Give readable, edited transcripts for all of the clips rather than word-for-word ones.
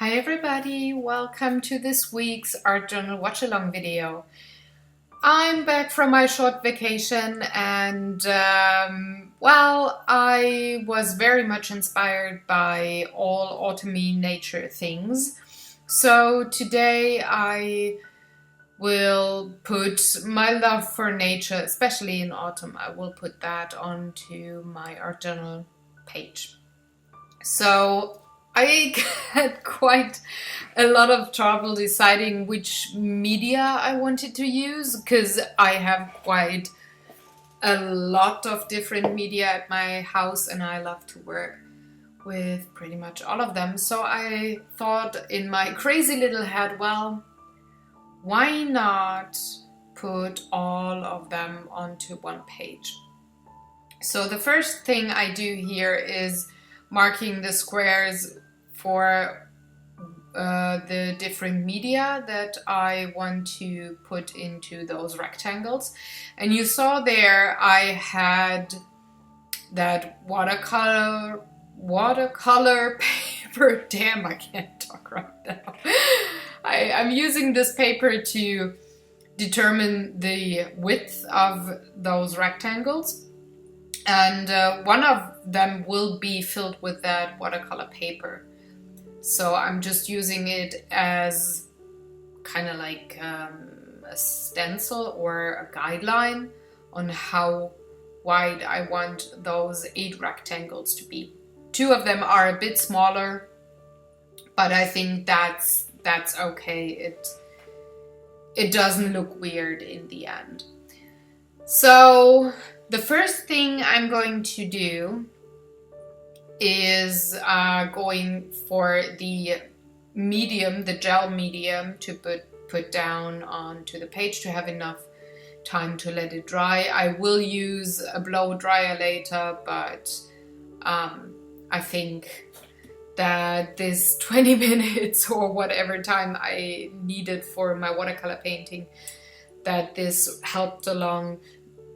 Hi everybody, welcome to this week's Art Journal Watch Along video. I'm back from my short vacation and well, I was very much inspired by all autumny nature things. So today I will put my love for nature, especially in autumn, I will put that onto my art journal page. So I had quite a lot of trouble deciding which media I wanted to use because I have quite a lot of different media at my house and I love to work with pretty much all of them. So I thought in my crazy little head, well, why not put all of them onto one page? So the first thing I do here is marking the squares for the different media that I want to put into those rectangles. And you saw there I had that watercolor paper. Damn, I can't talk right now. I'm using this paper to determine the width of those rectangles. And one of them will be filled with that watercolor paper. So I'm just using it as kind of like a stencil or a guideline on how wide I want those 8 rectangles to be. 2 of them are a bit smaller, but I think that's okay. It doesn't look weird in the end. So the first thing I'm going to do is going for the medium, the gel medium, to put down onto the page to have enough time to let it dry. I will use a blow dryer later, but I think that this 20 minutes or whatever time I needed for my watercolor painting, that this helped along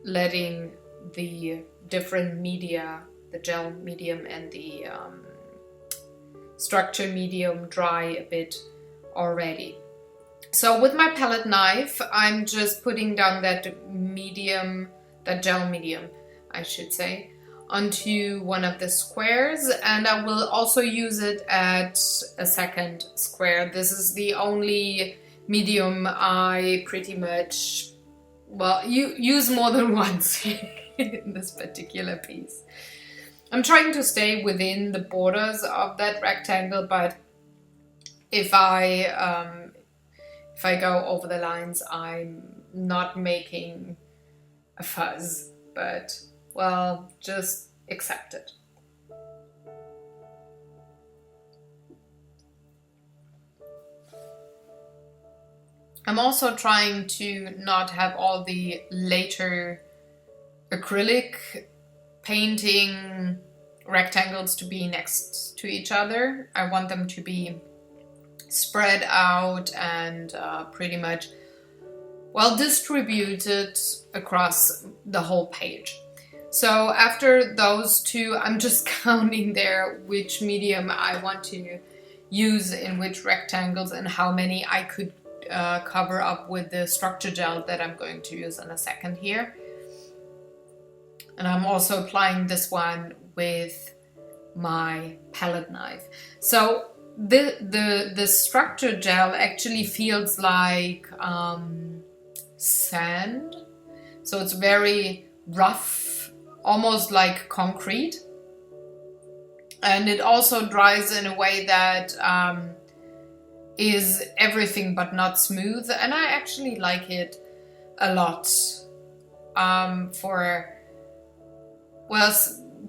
letting the different media, the gel medium and the structure medium, dry a bit already. So with my palette knife, I'm just putting down that medium, that gel medium, I should say, onto one of the squares, and I will also use it at a second square. This is the only medium I pretty much, well, you use more than once in this particular piece. I'm trying to stay within the borders of that rectangle, but if I go over the lines, I'm not making a fuss, but well, just accept it. I'm also trying to not have all the later acrylic painting rectangles to be next to each other. I want them to be spread out and pretty much well distributed across the whole page. So after those 2, I'm just counting there which medium I want to use in which rectangles and how many I could cover up with the structure gel that I'm going to use in a second here. And I'm also applying this one with my palette knife. So the structure gel actually feels like sand. So it's very rough, almost like concrete. And it also dries in a way that is everything but not smooth. And I actually like it a lot for, well,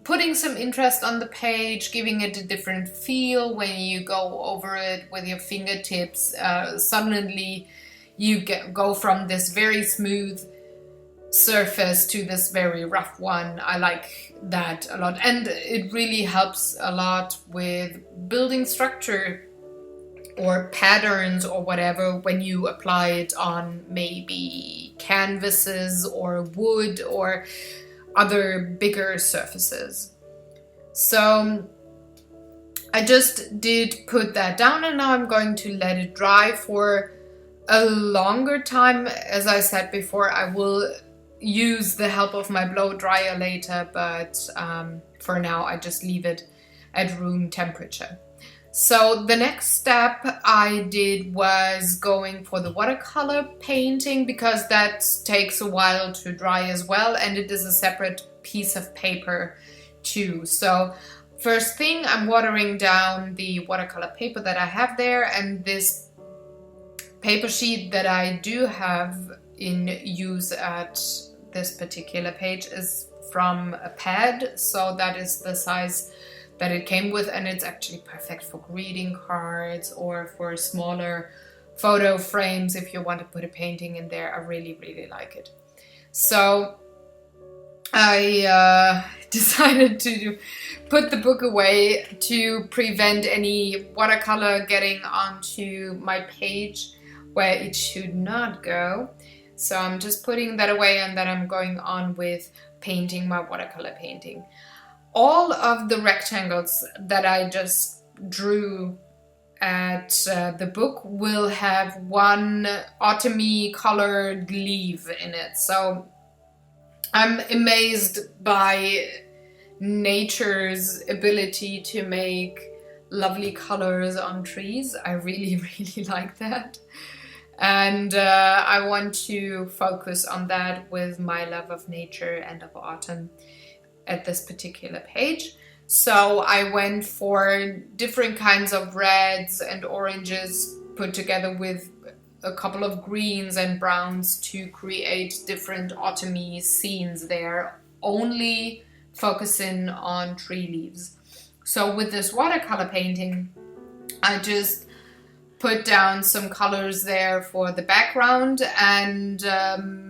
putting some interest on the page, giving it a different feel when you go over it with your fingertips. Suddenly you go from this very smooth surface to this very rough one. I like that a lot, and it really helps a lot with building structure or patterns or whatever when you apply it on maybe canvases or wood or other bigger surfaces. So I just did put that down, and now I'm going to let it dry for a longer time. As I said before, I will use the help of my blow dryer later, but for now I just leave it at room temperature. So the next step I did was going for the watercolor painting, because that takes a while to dry as well, and it is a separate piece of paper too. So first thing, I'm watering down the watercolor paper that I have there, and this paper sheet that I do have in use at this particular page is from a pad, so that is the size that it came with, and it's actually perfect for greeting cards or for smaller photo frames if you want to put a painting in there. I really, really like it. So I decided to put the book away to prevent any watercolor getting onto my page where it should not go. So I'm just putting that away, and then I'm going on with painting my watercolor painting. All of the rectangles that I just drew at the book will have one autumny colored leaf in it. So I'm amazed by nature's ability to make lovely colors on trees. I really, really like that. And I want to focus on that with my love of nature and of autumn at this particular page. So I went for different kinds of reds and oranges put together with a couple of greens and browns to create different autumny scenes there, only focusing on tree leaves. So with this watercolor painting, I just put down some colors there for the background and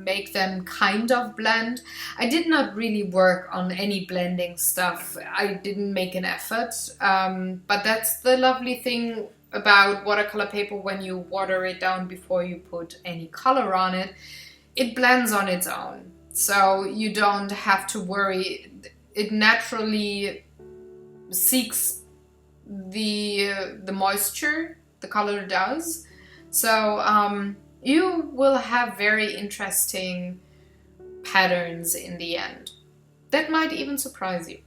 make them kind of blend. I did not really work on any blending stuff. I didn't make an effort, but that's the lovely thing about watercolor paper. When you water it down before you put any color on it, it blends on its own. So you don't have to worry. It naturally seeks the moisture, the color does. So you will have very interesting patterns in the end. That might even surprise you.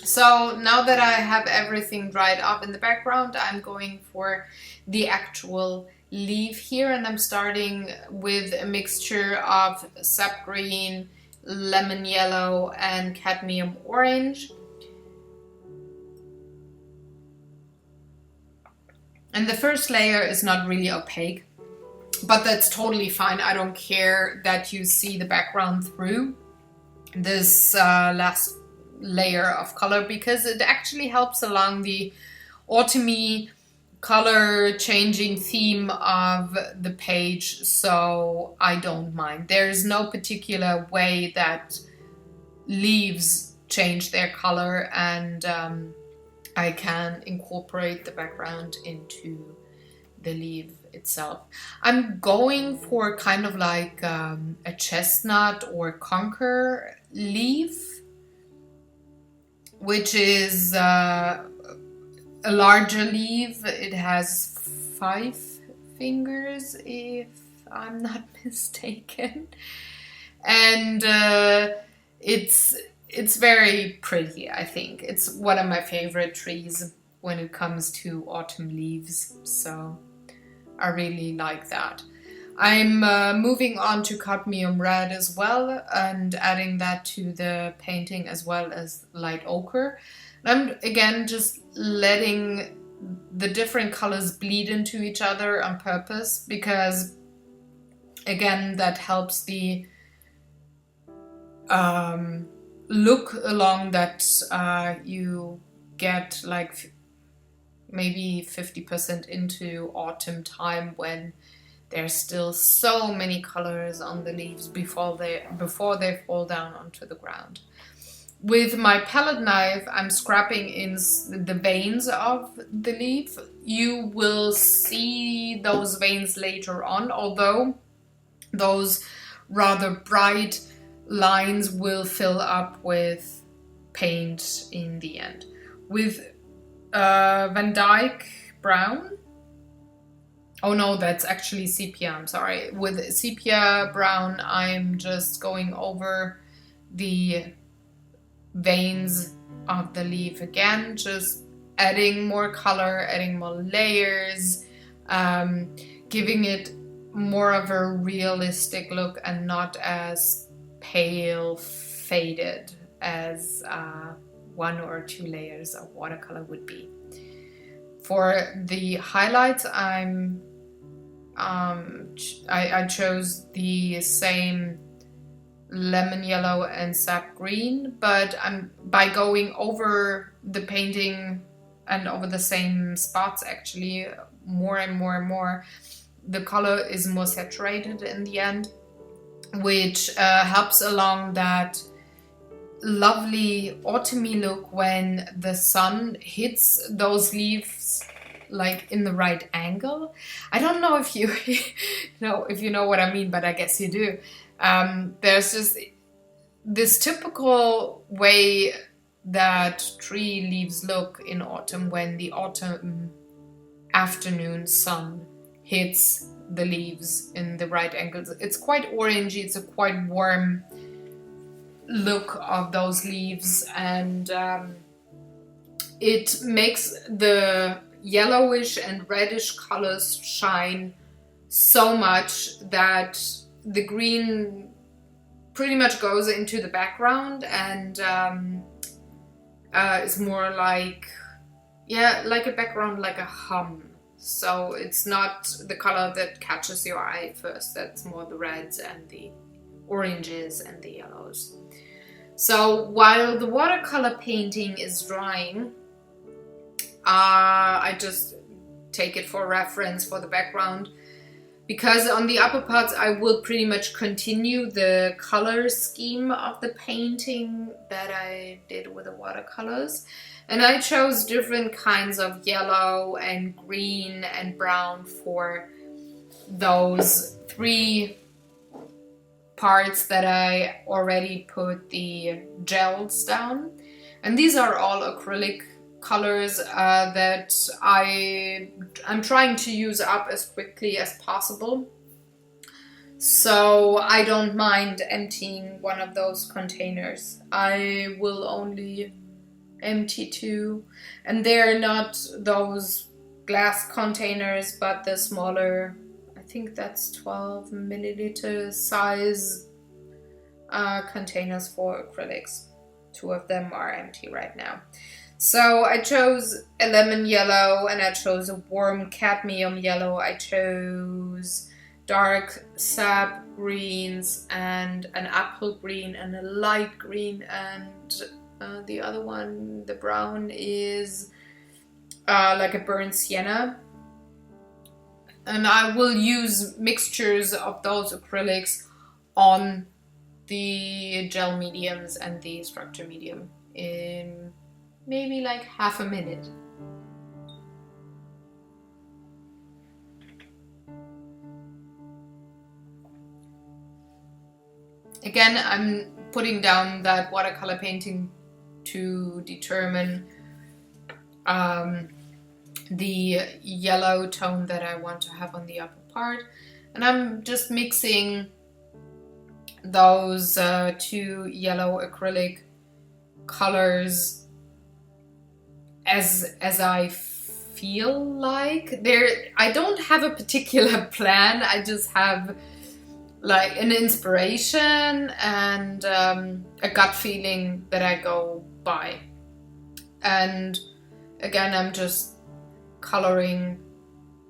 So now that I have everything dried up in the background, I'm going for the actual leaf here, and I'm starting with a mixture of sap green, lemon yellow, and cadmium orange. And the first layer is not really opaque, but that's totally fine. I don't care that you see the background through this last layer of color, because it actually helps along the autumny color changing theme of the page, so I don't mind. There is no particular way that leaves change their color, and I can incorporate the background into the leaf itself. I'm going for kind of like a chestnut or conker leaf, which is a larger leaf. It has 5 fingers, if I'm not mistaken. And it's very pretty, I think. It's one of my favorite trees when it comes to autumn leaves, so I really like that. I'm moving on to cadmium red as well, and adding that to the painting, as well as light ochre. And I'm again just letting the different colors bleed into each other on purpose, because again, that helps the look along that you get like maybe 50% into autumn time, when there's still so many colors on the leaves before they fall down onto the ground. With my palette knife, I'm scraping in the veins of the leaf. You will see those veins later on, although those rather bright lines will fill up with paint in the end. With Van Dyke brown. Oh no, that's actually sepia, I'm sorry. With sepia brown, I'm just going over the veins of the leaf again, just adding more color, adding more layers, giving it more of a realistic look and not as pale faded as one or two layers of watercolor would be. For the highlights, I chose the same lemon yellow and sap green, but by going over the painting and over the same spots actually more and more and more, the color is more saturated in the end, which helps along that lovely autumny look when the sun hits those leaves like in the right angle. I don't know if you know what I mean, but I guess you do. There's just this typical way that tree leaves look in autumn when the autumn afternoon sun hits the leaves in the right angles. It's quite orangey, it's a quite warm look of those leaves, and it makes the yellowish and reddish colors shine so much that the green pretty much goes into the background and is more like, like a background, like a hum. So it's not the color that catches your eye first, that's more the reds and the oranges and the yellows. So while the watercolor painting is drying, I just take it for reference for the background, because on the upper parts I will pretty much continue the color scheme of the painting that I did with the watercolors. And I chose different kinds of yellow and green and brown for those three parts that I already put the gels down. And these are all acrylic colors that I'm trying to use up as quickly as possible. So I don't mind emptying one of those containers. I will only empty two, and they're not those glass containers but the smaller, I think that's 12 milliliter size containers for acrylics. Two of them are empty right now. So I chose a lemon yellow and I chose a warm cadmium yellow. I chose dark sap greens and an apple green and a light green, and the other one, the brown, is like a burnt sienna. And I will use mixtures of those acrylics on the gel mediums and the structure medium in maybe like half a minute. Again, I'm putting down that watercolor painting to determine the yellow tone that I want to have on the upper part, and I'm just mixing those two yellow acrylic colors as I feel like. I don't have a particular plan, I just have like an inspiration and a gut feeling that I go by. And again, I'm just coloring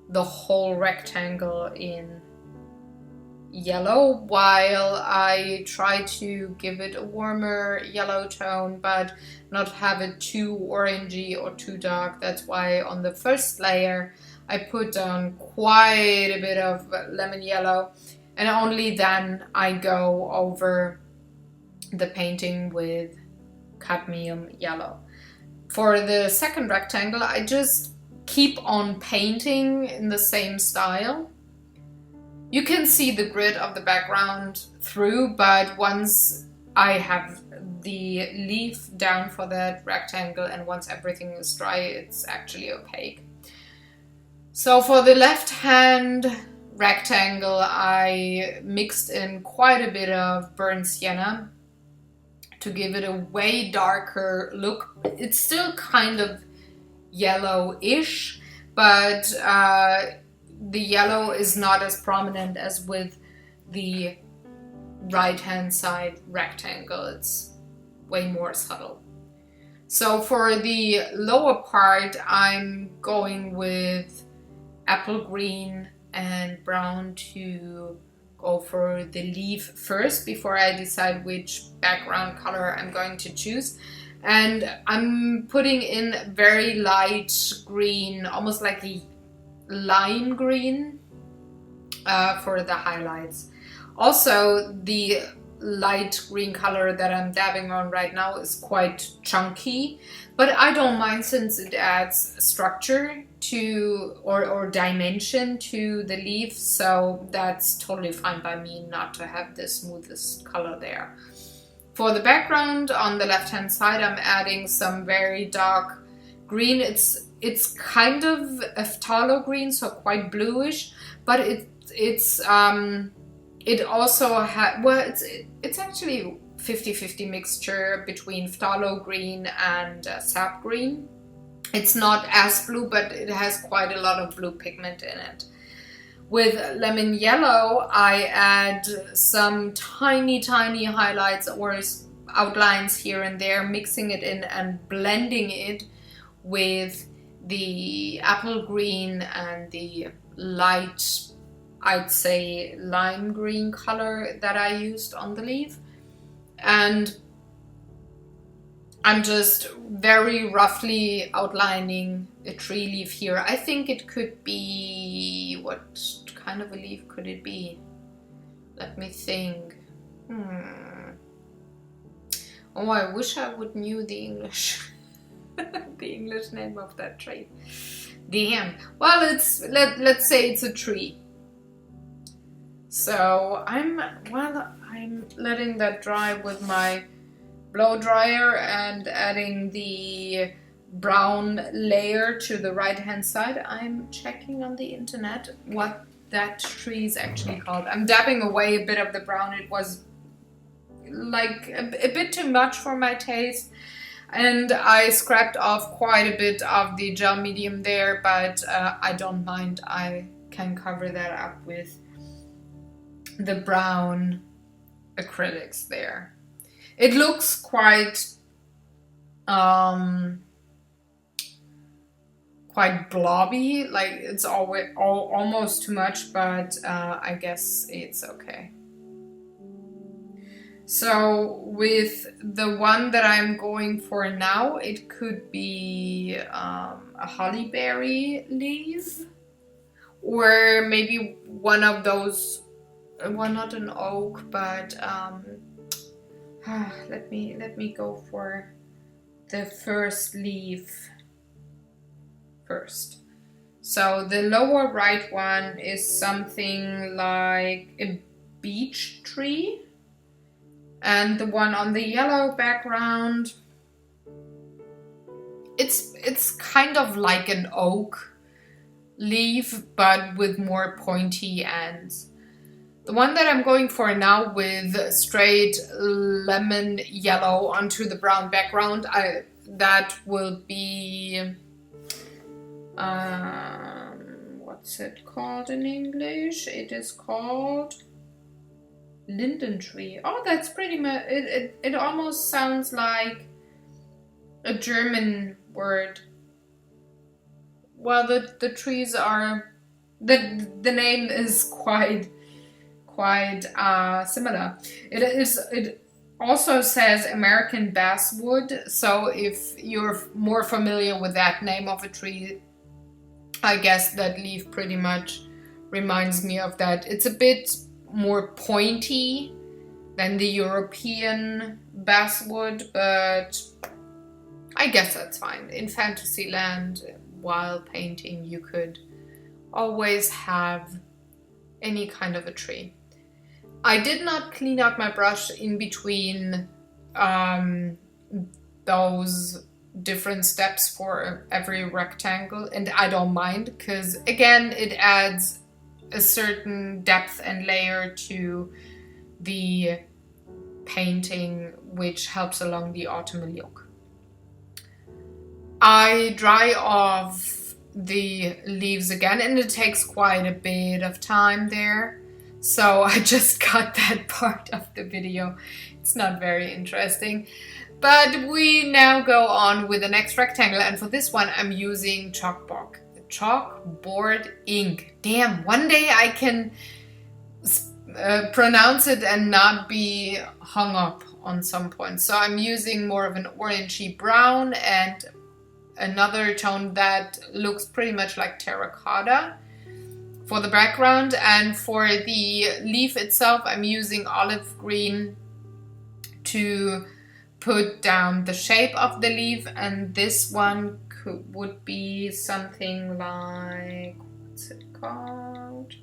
the whole rectangle in yellow while I try to give it a warmer yellow tone but not have it too orangey or too dark. That's why on the first layer I put down quite a bit of lemon yellow, and only then I go over the painting with cadmium yellow. For the second rectangle, I just keep on painting in the same style. You can see the grid of the background through, but once I have the leaf down for that rectangle, and once everything is dry, it's actually opaque. So for the left hand rectangle, I mixed in quite a bit of burnt sienna to give it a way darker look. It's still kind of yellowish, but the yellow is not as prominent as with the right hand side rectangle. It's way more subtle. So for the lower part, I'm going with apple green and brown to go for the leaf first before I decide which background color I'm going to choose. And I'm putting in very light green, almost like a lime green, for the highlights. Also, the light green color that I'm dabbing on right now is quite chunky, but I don't mind since it adds structure to or dimension to the leaf, so that's totally fine by me not to have the smoothest color there. For the background on the left hand side, I'm adding some very dark green. It's kind of a phthalo green, so quite bluish, but it's it also has, well, it's actually 50-50 mixture between phthalo green and sap green. It's not as blue, but it has quite a lot of blue pigment in it. With lemon yellow, I add some tiny highlights or outlines here and there, mixing it in and blending it with the apple green and the light, I'd say, lime green color that I used on the leaf. And I'm just very roughly outlining a tree leaf here. I think it could be, what kind of a leaf could it be? Let me think. Oh, I wish I would knew the English the English name of that tree. Damn. Well, let's say it's a tree. So I'm letting that dry with my blow dryer and adding the brown layer to the right hand side. I'm checking on the internet what that tree is actually called. I'm dabbing away a bit of the brown. It was like a bit too much for my taste, and I scrapped off quite a bit of the gel medium there, but I don't mind. I can cover that up with the brown acrylics there. It looks quite blobby, like it's almost too much, but I guess it's okay. So with the one that I'm going for now, it could be a hollyberry leaf, or maybe one of those, well, not an oak, but let me go for the first leaf first. So the lower right one is something like a beech tree, and the one on the yellow background, it's kind of like an oak leaf, but with more pointy ends. The one that I'm going for now with straight lemon yellow onto the brown background, that will be, what's it called in English? It is called linden tree. Oh, that's pretty much, it almost sounds like a German word. Well, the trees are, the name is quite similar. It also says American basswood, so if you're more familiar with that name of a tree, I guess that leaf pretty much reminds me of that. It's a bit more pointy than the European basswood, but I guess that's fine. In Fantasyland, while painting, you could always have any kind of a tree. I did not clean out my brush in between those different steps for every rectangle, and I don't mind, because again, it adds a certain depth and layer to the painting, which helps along the autumn look. I dry off the leaves again, and it takes quite a bit of time there, so I just cut that part of the video. It's not very interesting. But we now go on with the next rectangle, and for this one I'm using chalkboard ink. Damn, one day I can pronounce it and not be hung up on some point. So I'm using more of an orangey brown and another tone that looks pretty much like terracotta for the background, and for the leaf itself I'm using olive green to put down the shape of the leaf, and this one would be something like, what's it called?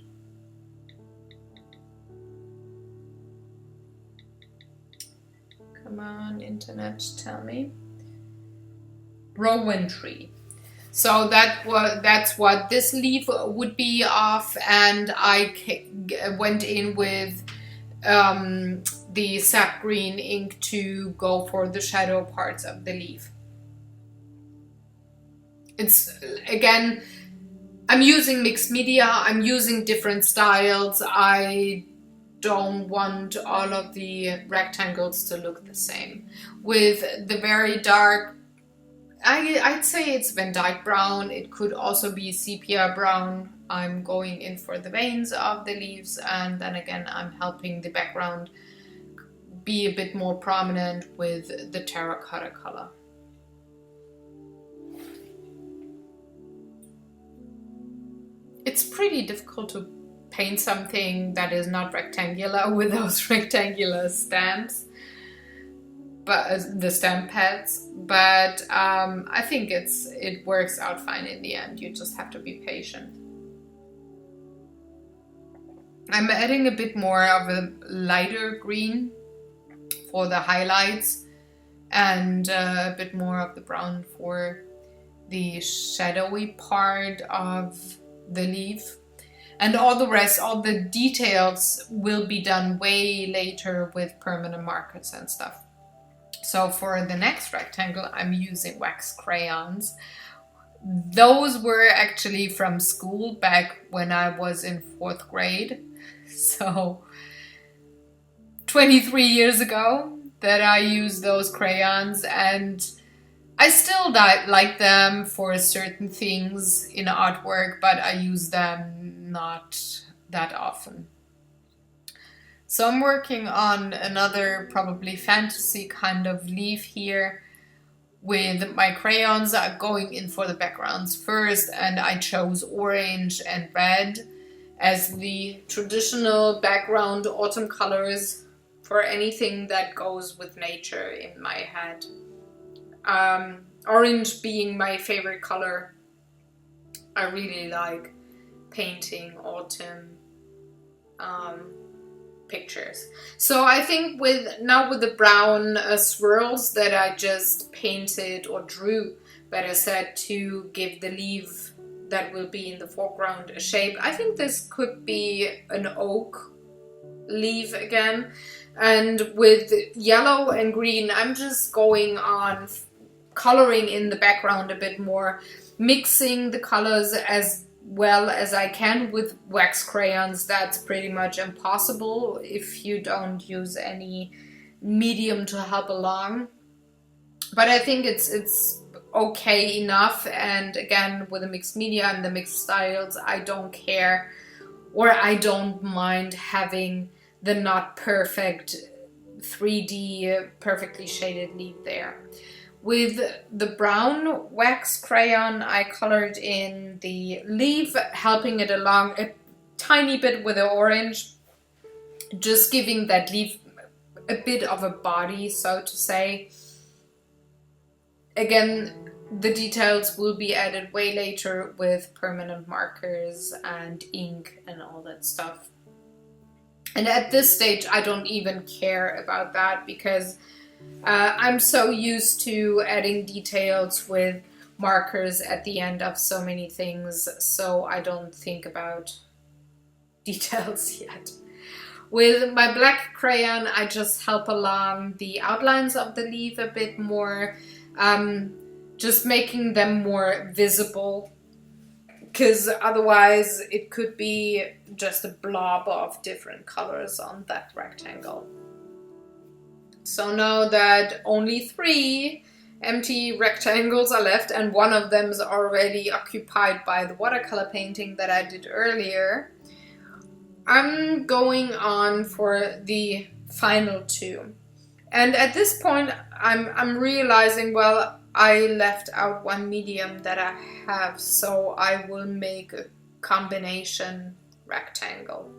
Come on, internet, tell me. Rowan tree. So that's what this leaf would be of, and I went in with the sap green ink to go for the shadow parts of the leaf. It's, again, I'm using mixed media, I'm using different styles. I don't want all of the rectangles to look the same. With the very dark, I'd say it's Van Dyke brown, it could also be sepia brown. I'm going in for the veins of the leaves, and then again I'm helping the background be a bit more prominent with the terracotta color. It's pretty difficult to paint something that is not rectangular with those rectangular stamps, but the stamp pads, but I think it works out fine in the end. You just have to be patient. I'm adding a bit more of a lighter green for the highlights, and a bit more of the brown for the shadowy part of the leaf. And all the rest, all the details will be done way later with permanent markers and stuff. So for the next rectangle, I'm using wax crayons. Those were actually from school back when I was in 4th grade. So 23 years ago that I used those crayons, and I still like them for certain things in artwork, but I use them not that often. So I'm working on another probably fantasy kind of leaf here with my crayons. I'm going in for the backgrounds first, and I chose orange and red as the traditional background autumn colors for anything that goes with nature in my head. Orange being my favorite color. I really like painting autumn pictures. So I think with the brown swirls that I just painted or drew, better said, to give the leaf that will be in the foreground a shape, I think this could be an oak leaf again. And with yellow and green, I'm just going on coloring in the background a bit more, mixing the colors as well as I can with wax crayons. That's pretty much impossible if you don't use any medium to help along. But I think it's okay enough, and again, with the mixed media and the mixed styles, I don't care, or I don't mind having the not perfect 3D perfectly shaded leaf there. With the brown wax crayon, I colored in the leaf, helping it along a tiny bit with the orange, just giving that leaf a bit of a body, so to say. Again, the details will be added way later with permanent markers and ink and all that stuff. And at this stage, I don't even care about that because I'm so used to adding details with markers at the end of so many things, so I don't think about details yet. With my black crayon, I just help along the outlines of the leaf a bit more, just making them more visible, because otherwise it could be just a blob of different colors on that rectangle. So now that only 3 empty rectangles are left, and one of them is already occupied by the watercolor painting that I did earlier, I'm going on for the final 2. And at this point I'm realizing, well, I left out one medium that I have, so I will make a combination rectangle.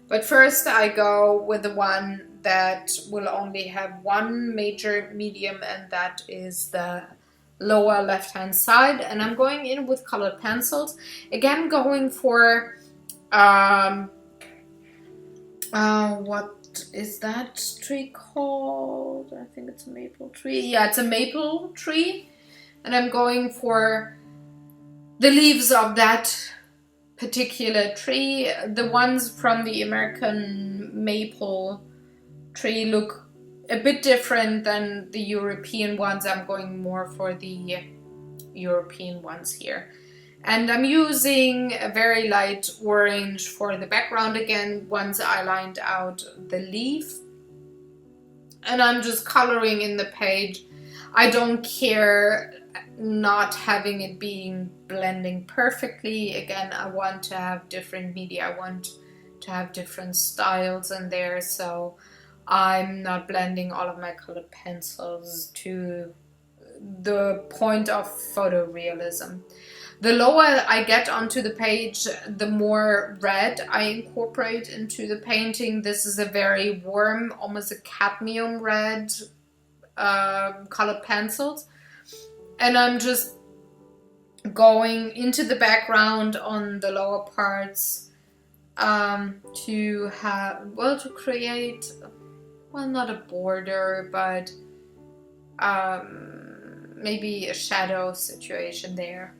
But first I go with the one that will only have one major medium, and that is the lower left hand side. And I'm going in with colored pencils. Again, going for what is that tree called? I think it's a maple tree. Yeah, it's a maple tree. And I'm going for the leaves of that particular tree. The ones from the American maple tree look a bit different than the European ones. I'm going more for the European ones here. And I'm using a very light orange for the background again, once I lined out the leaf. And I'm just coloring in the page. I don't care not having it being blending perfectly. Again, I want to have different media. I want to have different styles in there. So I'm not blending all of my colored pencils to the point of photorealism. The lower I get onto the page, the more red I incorporate into the painting. This is a very warm, almost a cadmium red colored pencils. And I'm just going into the background on the lower parts to create, well, not a border, but maybe a shadow situation there.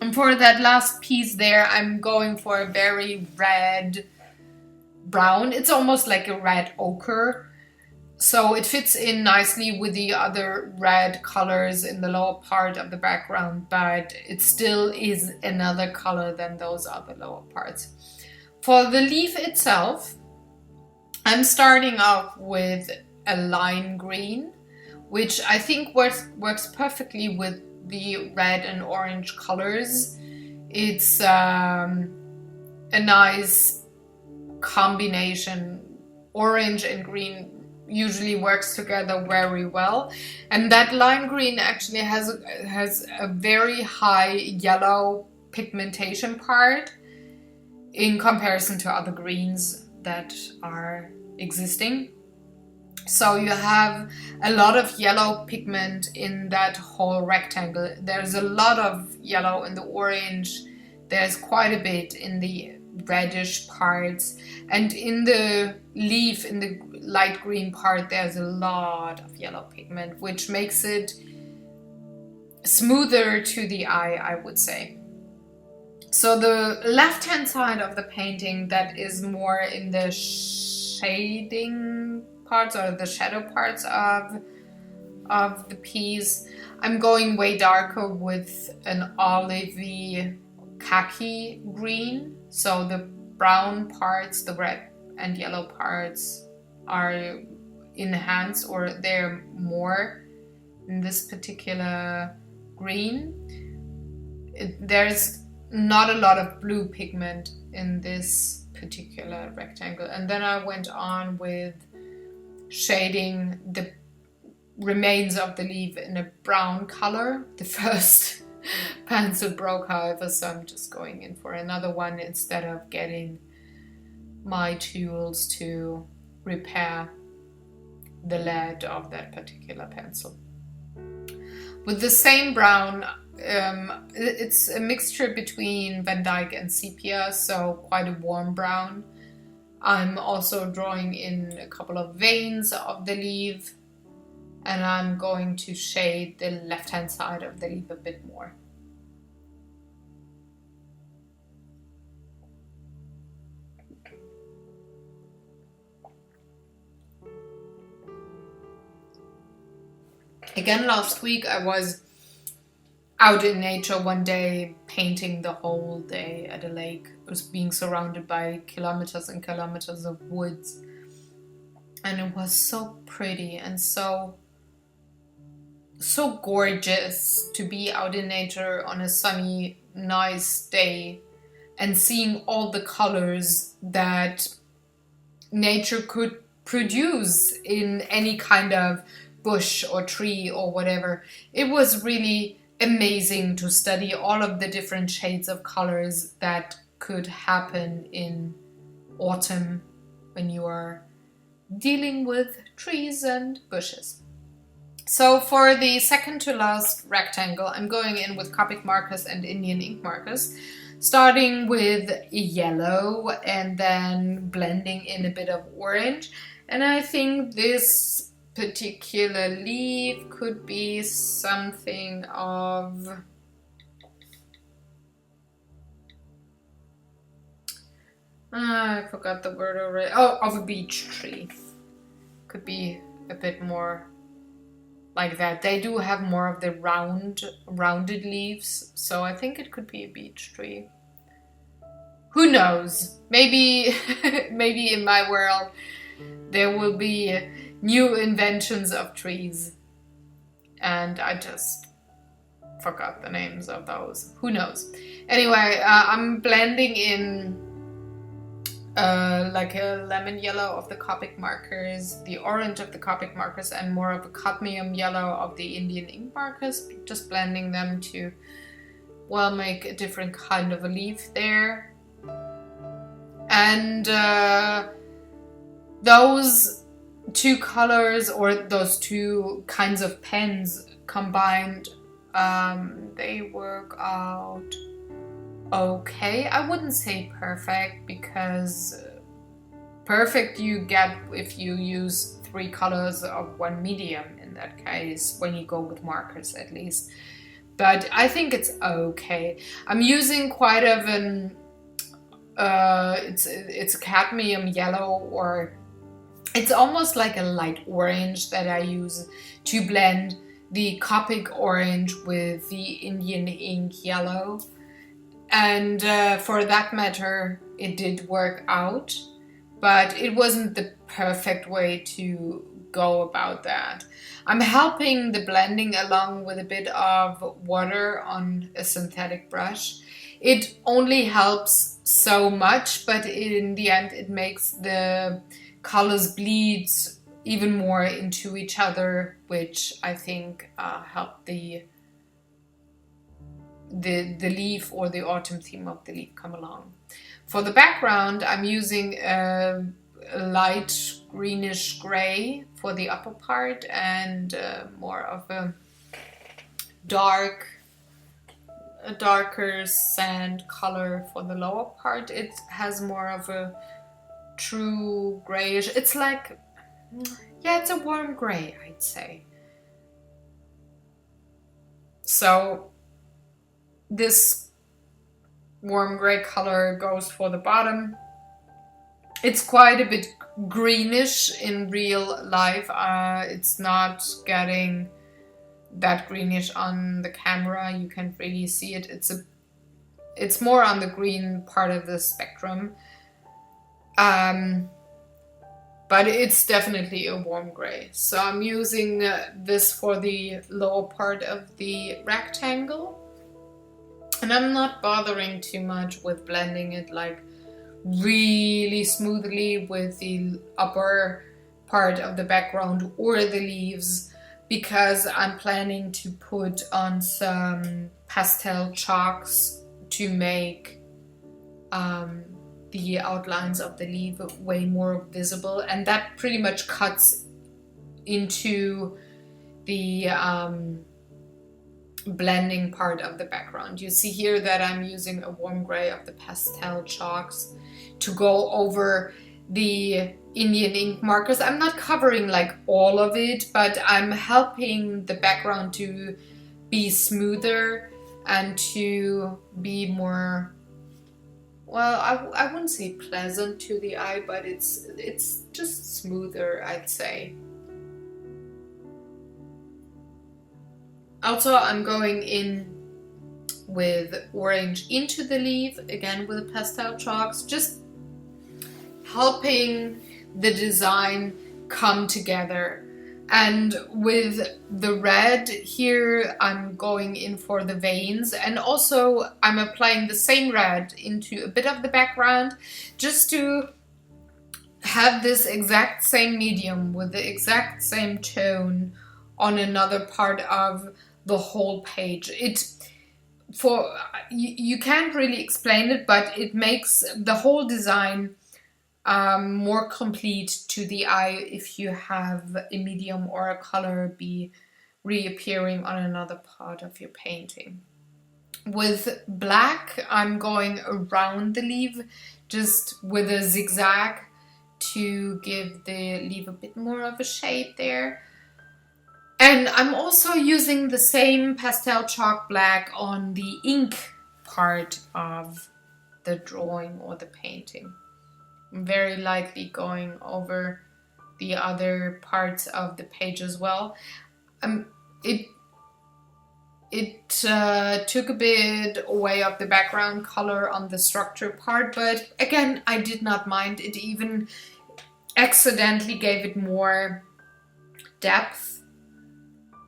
And for that last piece there, I'm going for a very red brown. It's almost like a red ochre. So it fits in nicely with the other red colors in the lower part of the background, but it still is another color than those other lower parts. For the leaf itself, I'm starting off with a lime green, which I think works perfectly with the red and orange colors. It's a nice combination. Orange and green usually works together very well, and that lime green actually has a very high yellow pigmentation part in comparison to other greens that are existing. So you have a lot of yellow pigment in that whole rectangle. There's a lot of yellow in the orange. There's quite a bit in the reddish parts. And in the leaf, in the light green part, there's a lot of yellow pigment, which makes it smoother to the eye, I would say. So the left-hand side of the painting, that is more in the shading parts or the shadow parts of the piece, I'm going way darker with an olivey khaki green. So the brown parts, the red and yellow parts are enhanced, or they're more in this particular green. There's not a lot of blue pigment in this particular rectangle. And then I went on with shading the remains of the leaf in a brown color. The first pencil broke, however, so I'm just going in for another one instead of getting my tools to repair the lead of that particular pencil. With the same brown, it's a mixture between Van Dyke and sepia, so quite a warm brown. I'm also drawing in a couple of veins of the leaf, and I'm going to shade the left-hand side of the leaf a bit more. Again, last week I was out in nature one day, painting the whole day at a lake. I was being surrounded by kilometers and kilometers of woods. And it was so pretty and so gorgeous to be out in nature on a sunny, nice day and seeing all the colors that nature could produce in any kind of bush or tree or whatever. It was really amazing to study all of the different shades of colors that could happen in autumn when you are dealing with trees and bushes. So for the second to last rectangle, I'm going in with Copic markers and Indian ink markers, starting with yellow and then blending in a bit of orange. And I think this particular leaf could be something of I forgot the word already. Oh, of a beech tree. Could be a bit more like that. They do have more of the rounded leaves, so I think it could be a beech tree. Who knows? Maybe maybe in my world there will be new inventions of trees, and I just forgot the names of those. Who knows? Anyway, I'm blending in like a lemon yellow of the Copic markers, the orange of the Copic markers, and more of a cadmium yellow of the Indian ink markers. Just blending them to, well, make a different kind of a leaf there. And those two colors, or those two kinds of pens combined, they work out okay. I wouldn't say perfect, because perfect you get if you use 3 colors of one medium, in that case, when you go with markers at least. But I think it's okay. I'm using quite of an it's a cadmium yellow, or it's almost like a light orange that I use to blend the Copic orange with the Indian ink yellow. And for that matter, it did work out, but it wasn't the perfect way to go about that. I'm helping the blending along with a bit of water on a synthetic brush. It only helps so much, but in the end it makes the colors bleed even more into each other, which I think helped the leaf or the autumn theme of the leaf come along. For the background, I'm using a light greenish gray for the upper part, and more of a darker sand color for the lower part. It has more of a true grayish, it's like, yeah, it's a warm gray, I'd say. So this warm gray color goes for the bottom. It's quite a bit greenish in real life. It's not getting that greenish on the camera. You can't really see it. It's more on the green part of the spectrum. But it's definitely a warm gray. So I'm using this for the lower part of the rectangle. And I'm not bothering too much with blending it like really smoothly with the upper part of the background or the leaves, because I'm planning to put on some pastel chalks to make the outlines of the leaf way more visible, and that pretty much cuts into the blending part of the background. You see here that I'm using a warm gray of the pastel chalks to go over the Indian ink markers. I'm not covering like all of it, but I'm helping the background to be smoother and to be more, well, I wouldn't say pleasant to the eye, but it's just smoother, I'd say. Also, I'm going in with orange into the leaf, again with the pastel chalks, just helping the design come together. And with the red here, I'm going in for the veins, and also I'm applying the same red into a bit of the background just to have this exact same medium with the exact same tone on another part of the whole page. You can't really explain it, but it makes the whole design more complete to the eye if you have a medium or a color be reappearing on another part of your painting. With black, I'm going around the leaf just with a zigzag to give the leaf a bit more of a shape there. And I'm also using the same pastel chalk black on the ink part of the drawing or the painting. I'm very lightly going over the other parts of the page as well. It took a bit away of the background color on the structure part, but again, I did not mind. It even accidentally gave it more depth.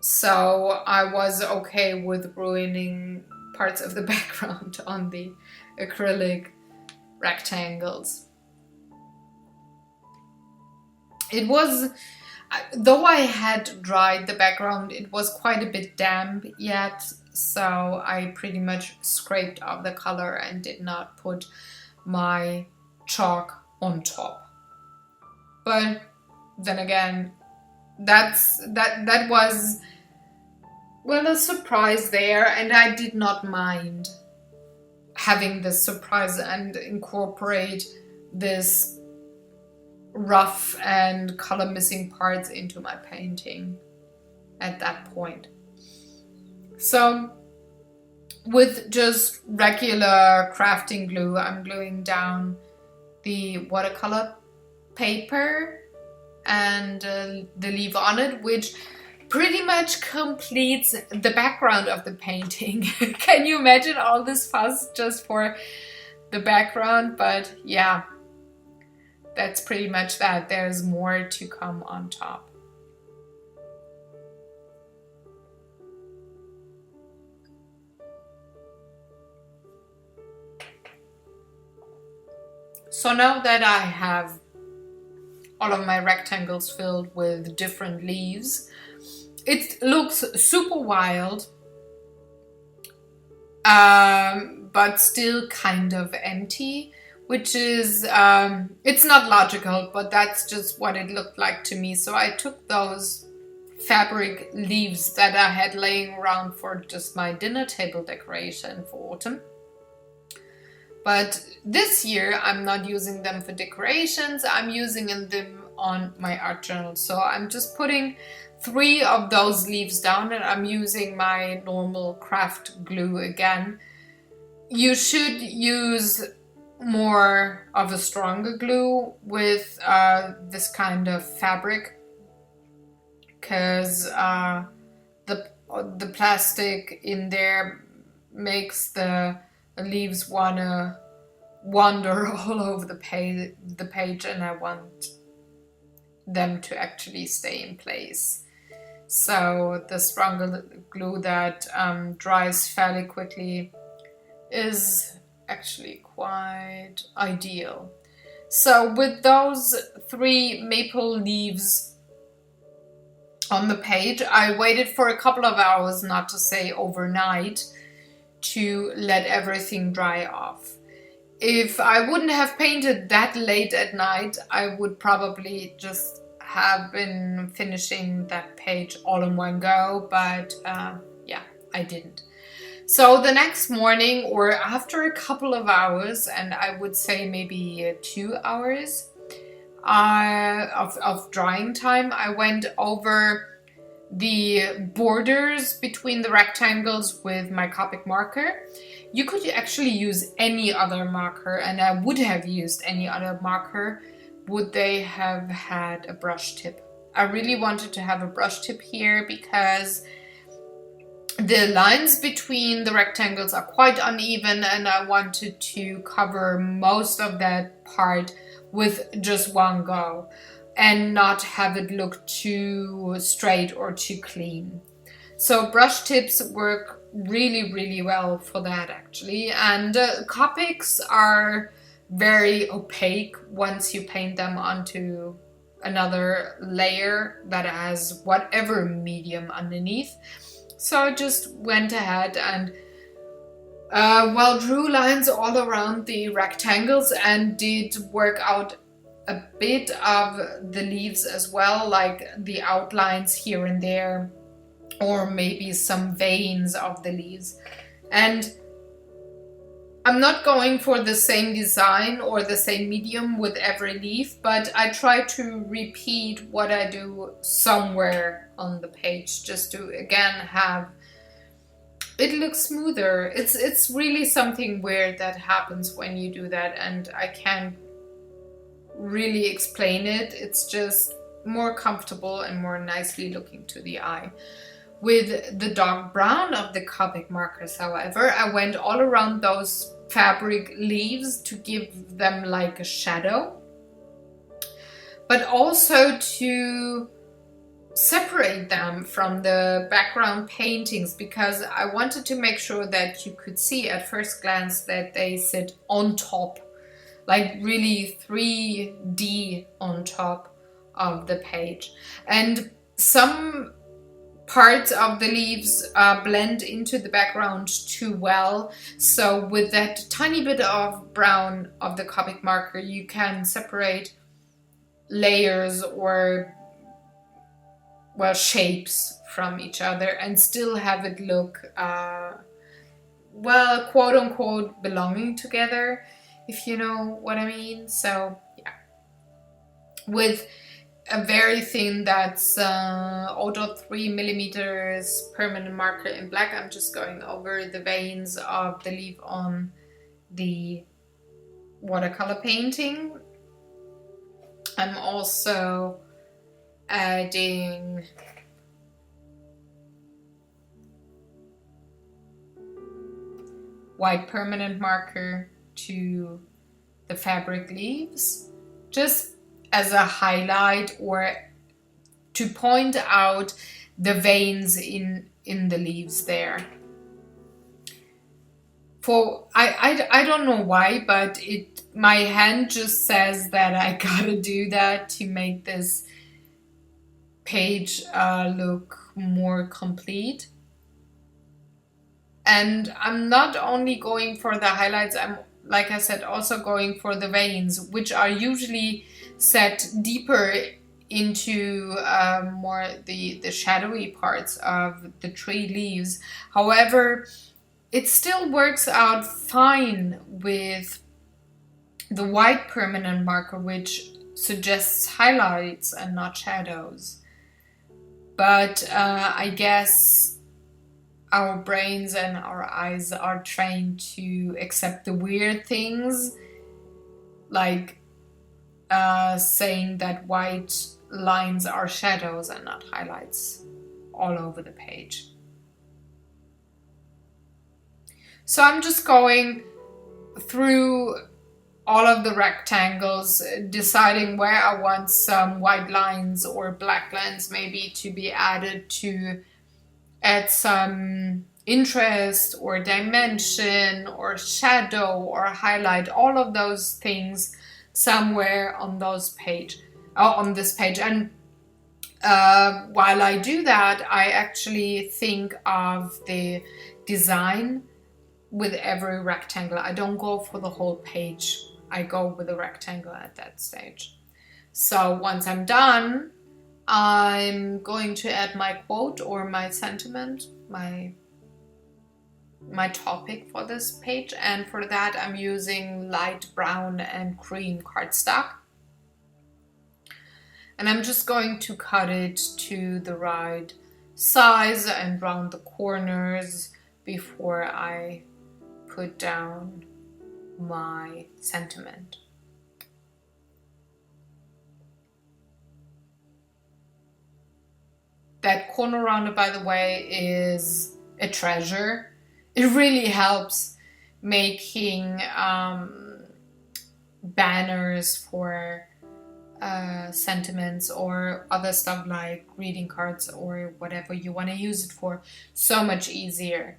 So I was okay with ruining parts of the background on the acrylic rectangles. It was, though I had dried the background, it was quite a bit damp yet, so I pretty much scraped off the color and did not put my chalk on top. But then again, that was, well, a surprise there, and I did not mind having this surprise and incorporate this rough and color missing parts into my painting at that point. So with just regular crafting glue, I'm gluing down the watercolor paper and the leaf on it, which pretty much completes the background of the painting. Can you imagine all this fuss just for the background? But yeah, that's pretty much that. There's more to come on top. So now that I have all of my rectangles filled with different leaves, it looks super wild, but still kind of empty, which is, it's not logical, but that's just what it looked like to me. So I took those fabric leaves that I had laying around for just my dinner table decoration for autumn. But this year I'm not using them for decorations, I'm using them on my art journal. So I'm just putting 3 of those leaves down, and I'm using my normal craft glue again. You should use more of a stronger glue with this kind of fabric, because the plastic in there makes the leaves wanna wander all over the page, and I want them to actually stay in place. So the stronger glue that dries fairly quickly is actually quite ideal. So with those 3 maple leaves on the page, I waited for a couple of hours, not to say overnight, to let everything dry off. If I wouldn't have painted that late at night, I would probably just have been finishing that page all in one go, but yeah, I didn't. So the next morning, or after a couple of hours, and I would say maybe 2 hours of drying time, I went over the borders between the rectangles with my Copic marker. You could actually use any other marker, and I would have used any other marker would they have had a brush tip. I really wanted to have a brush tip here because the lines between the rectangles are quite uneven, and I wanted to cover most of that part with just one go and not have it look too straight or too clean. So brush tips work really, really well for that actually. And Copics are very opaque once you paint them onto another layer that has whatever medium underneath. So I just went ahead and drew lines all around the rectangles and did work out a bit of the leaves as well, like the outlines here and there, or maybe some veins of the leaves. And I'm not going for the same design or the same medium with every leaf, but I try to repeat what I do somewhere on the page just to again have it look smoother. It's really something weird that happens when you do that, and I can't really explain it. It's just more comfortable and more nicely looking to the eye. With the dark brown of the Copic markers, however, I went all around those fabric leaves to give them like a shadow, but also to separate them from the background paintings, because I wanted to make sure that you could see at first glance that they sit on top, like really 3D on top of the page. And some parts of the leaves blend into the background too well. So with that tiny bit of brown of the Copic marker, you can separate layers or shapes from each other and still have it look quote unquote belonging together, if you know what I mean. So yeah, with a very thin, that's 0.3 millimeters permanent marker in black, I'm just going over the veins of the leaf on the watercolor painting. I'm also adding white permanent marker to the fabric leaves, just as a highlight or to point out the veins in the leaves there. I don't know why, but my hand just says that I gotta do that to make this page look more complete. And I'm not only going for the highlights, I'm, like I said, also going for the veins, which are usually set deeper into more the shadowy parts of the tree leaves. However, it still works out fine with the white permanent marker, which suggests highlights and not shadows. But I guess our brains and our eyes are trained to accept the weird things, like saying that white lines are shadows and not highlights all over the page. So I'm just going through all of the rectangles, deciding where I want some white lines or black lines maybe to be added to add some interest or dimension or shadow or highlight, all of those things somewhere on this page. And while I do that, I actually think of the design with every rectangle. I don't go for the whole page. I go with a rectangle at that stage. So once I'm done, I'm going to add my quote or my sentiment, my my topic for this page, and for that I'm using light brown and cream cardstock. And I'm just going to cut it to the right size and round the corners before I put down my sentiment. That corner rounder, by the way, is a treasure. It really helps making banners for sentiments or other stuff like greeting cards or whatever you want to use it for so much easier.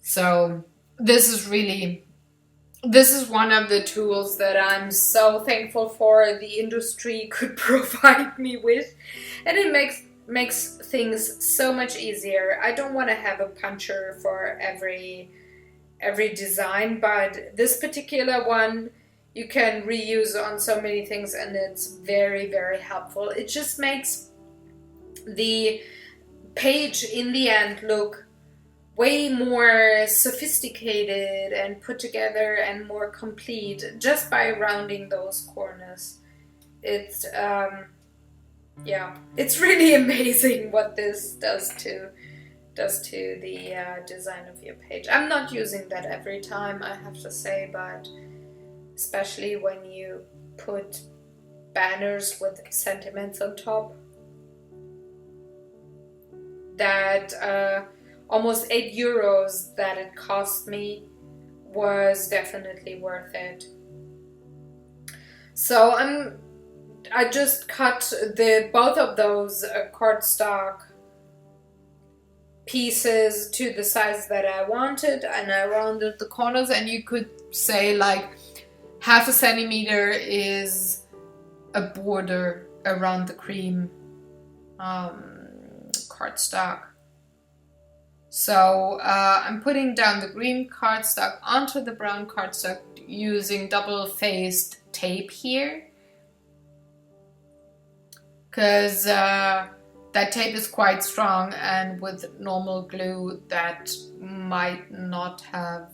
So this is one of the tools that I'm so thankful for the industry could provide me with, and it makes things so much easier. I don't want to have a puncher for every design, but this particular one you can reuse on so many things, and it's very, very helpful. It just makes the page in the end look way more sophisticated and put together and more complete just by rounding those corners. It's it's really amazing what this does to the design of your page. I'm not using that every time, I have to say, but especially when you put banners with sentiments on top, that almost €8 that it cost me was definitely worth it. So I just cut both of those cardstock pieces to the size that I wanted, and I rounded the corners, and you could say like 1/2 centimeter is a border around the cream cardstock. So I'm putting down the green cardstock onto the brown cardstock using double-faced tape here, because that tape is quite strong, and with normal glue that might not have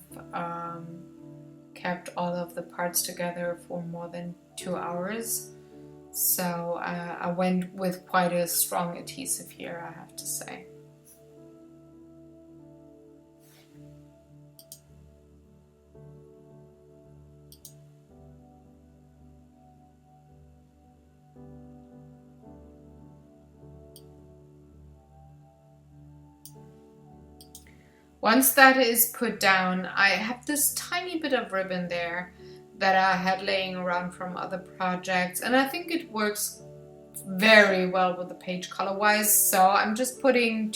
kept all of the parts together for more than 2 hours. So I went with quite a strong adhesive here, I have to say. Once that is put down, I have this tiny bit of ribbon there that I had laying around from other projects, and I think it works very well with the page color-wise. So I'm just putting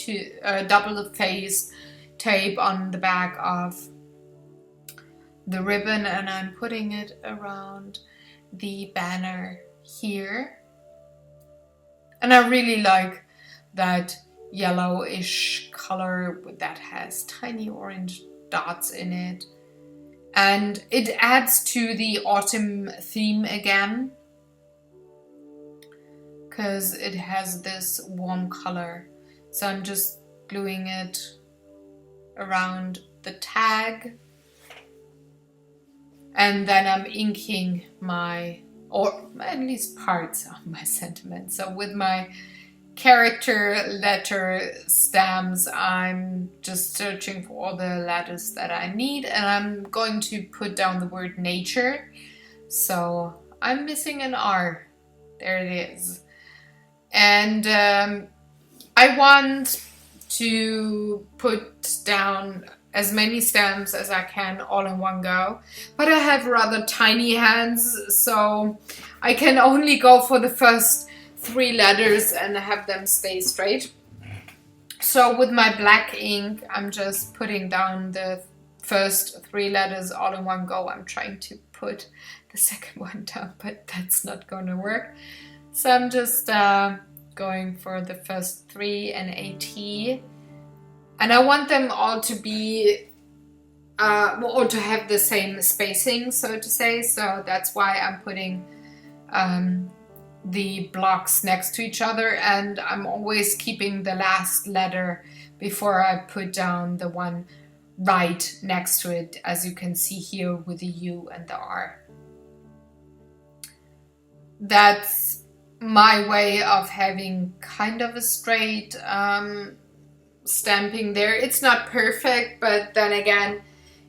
double-faced tape on the back of the ribbon, and I'm putting it around the banner here. And I really like that yellowish color that has tiny orange dots in it, and it adds to the autumn theme again because it has this warm color. So I'm just gluing it around the tag, and then I'm inking or at least parts of my sentiment. So with my character letter stamps, I'm just searching for all the letters that I need, and I'm going to put down the word nature. So I'm missing an R. There it is. And I want to put down as many stamps as I can all in one go, but I have rather tiny hands, so I can only go for the first 3 letters and have them stay straight. So with my black ink, I'm just putting down the first 3 letters all in one go. I'm trying to put the second one down, but that's not going to work. So I'm just going for the first 3 and a T. And I want them all to be, or to have the same spacing, so to say. So that's why I'm putting the blocks next to each other, and I'm always keeping the last letter before I put down the one right next to it, as you can see here with the U and the R. That's my way of having kind of a straight stamping there. It's not perfect, but then again,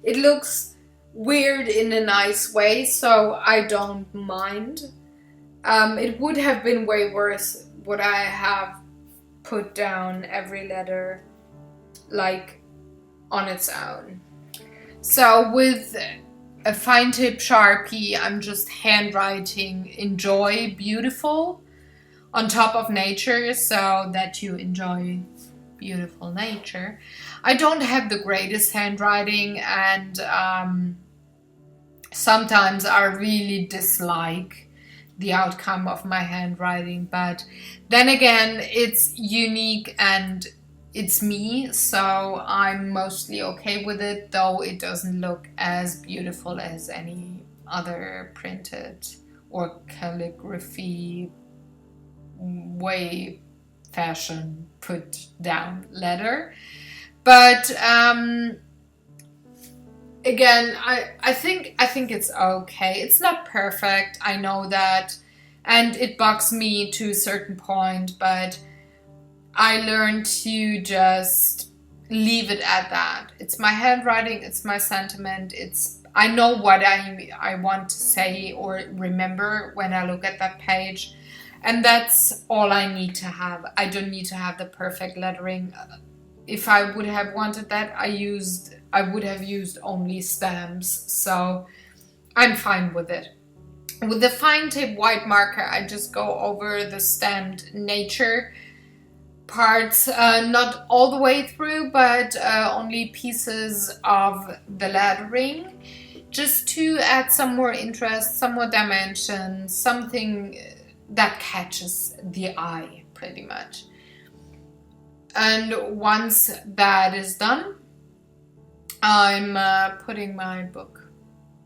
it looks weird in a nice way, so I don't mind. It would have been way worse would I have put down every letter like on its own. So with a fine tip Sharpie, I'm just handwriting enjoy beautiful on top of nature, so that you enjoy beautiful nature. I don't have the greatest handwriting, and sometimes I really dislike the outcome of my handwriting, but then again, it's unique and it's me, so I'm mostly okay with it, though it doesn't look as beautiful as any other printed or calligraphy way fashion put down letter. But again, I think it's okay. It's not perfect, I know that, and it bugs me to a certain point, but I learned to just leave it at that. It's my handwriting, it's my sentiment, I know what I want to say or remember when I look at that page, and that's all I need to have. I don't need to have the perfect lettering. If I would have wanted that, I would have used only stamps, so I'm fine with it. With the fine tip white marker, I just go over the stamped nature parts, not all the way through, but only pieces of the lettering, just to add some more interest, some more dimension, something that catches the eye, pretty much. And once that is done, I'm putting my book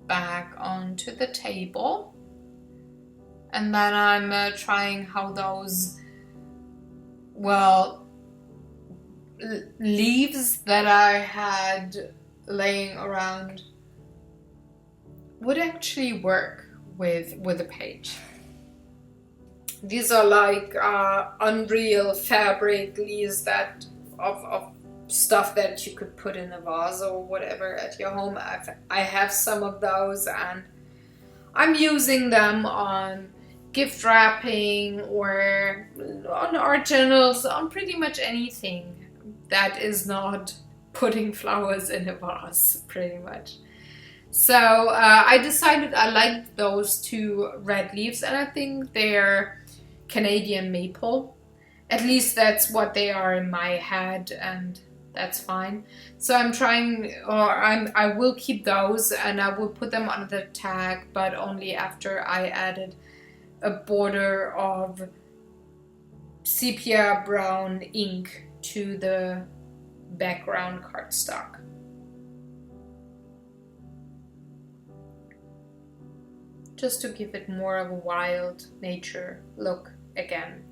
back onto the table, and then I'm trying how those, well, leaves that I had laying around would actually work with a page. These are like unreal fabric leaves that of stuff that you could put in a vase or whatever at your home. I have some of those, and I'm using them on gift wrapping or on art journals, on pretty much anything that is not putting flowers in a vase, pretty much. So I decided I liked those two red leaves, and I think they're Canadian maple. At least that's what they are in my head, and that's fine. So I'm trying, I will keep those, and I will put them on the tag, but only after I added a border of sepia brown ink to the background cardstock. Just to give it more of a wild nature look again.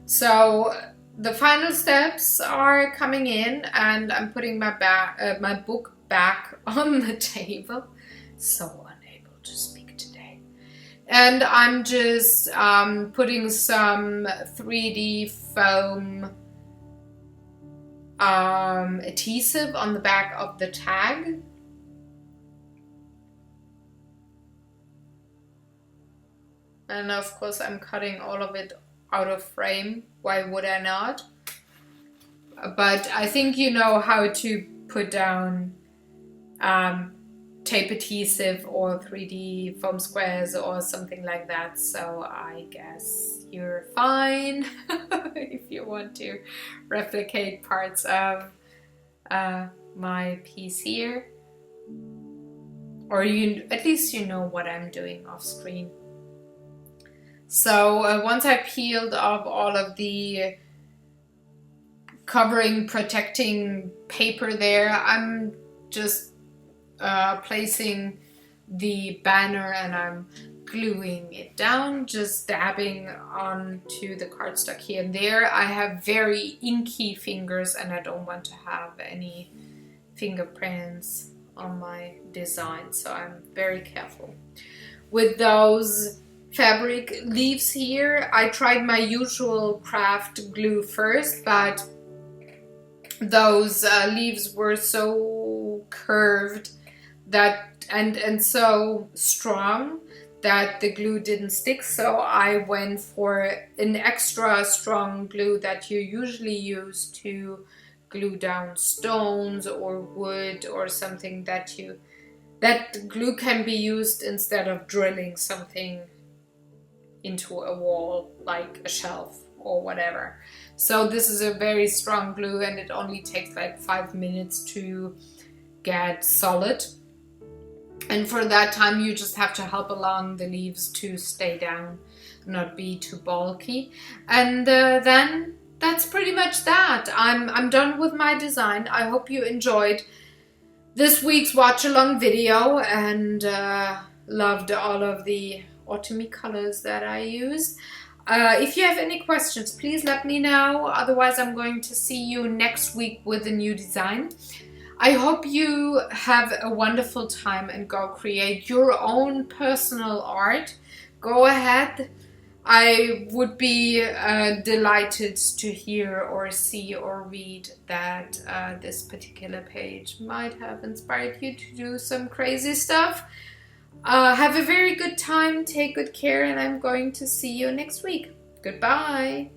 So the final steps are coming in, and I'm putting my book back on the table. So unable to speak today. And I'm just putting some 3D foam adhesive on the back of the tag. And of course I'm cutting all of it out of frame. Why would I not? But I think you know how to put down tape adhesive or 3D foam squares or something like that. So I guess you're fine if you want to replicate parts of my piece here. Or at least you know what I'm doing off screen. So once I peeled off all of the covering, protecting paper there, I'm just placing the banner, and I'm gluing it down, just dabbing onto the cardstock here and there. I have very inky fingers and I don't want to have any fingerprints on my design, so I'm very careful. With those fabric leaves here, I tried my usual craft glue first, but those leaves were so curved that and so strong that the glue didn't stick, so I went for an extra strong glue that you usually use to glue down stones or wood or something that glue can be used instead of drilling something into a wall like a shelf or whatever. So this is a very strong glue and it only takes like 5 minutes to get solid. And for that time you just have to help along the leaves to stay down, not be too bulky. And then that's pretty much that. I'm done with my design. I hope you enjoyed this week's watch along video and loved all of the autumny colors that I used. If you have any questions, please let me know. Otherwise, I'm going to see you next week with a new design. I hope you have a wonderful time and go create your own personal art. Go ahead. I would be delighted to hear or see or read that this particular page might have inspired you to do some crazy stuff. Have a very good time, take good care, and I'm going to see you next week. Goodbye.